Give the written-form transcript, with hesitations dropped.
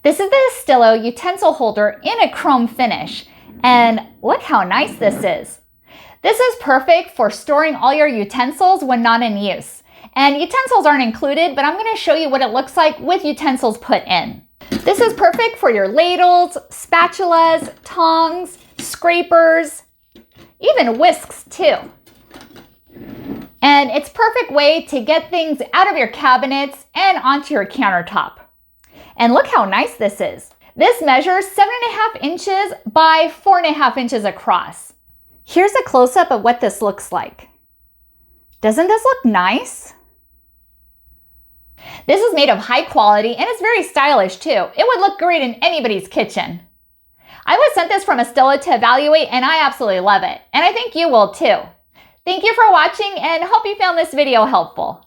This is the Stillo utensil holder in a chrome finish, and look how nice this is. This is perfect for storing all your utensils when not in use. And utensils aren't included, but I'm going to show you what it looks like with utensils put in. This is perfect for your ladles, spatulas, tongs, scrapers, even whisks too. And it's a perfect way to get things out of your cabinets and onto your countertop. And look how nice this is. This measures 7.5 inches by 4.5 inches across. Here's a close-up of what this looks like. Doesn't this look nice? This is made of high quality and it's very stylish too. It would look great in anybody's kitchen. I was sent this from a Stillo to evaluate and I absolutely love it. And I think you will too. Thank you for watching and hope you found this video helpful.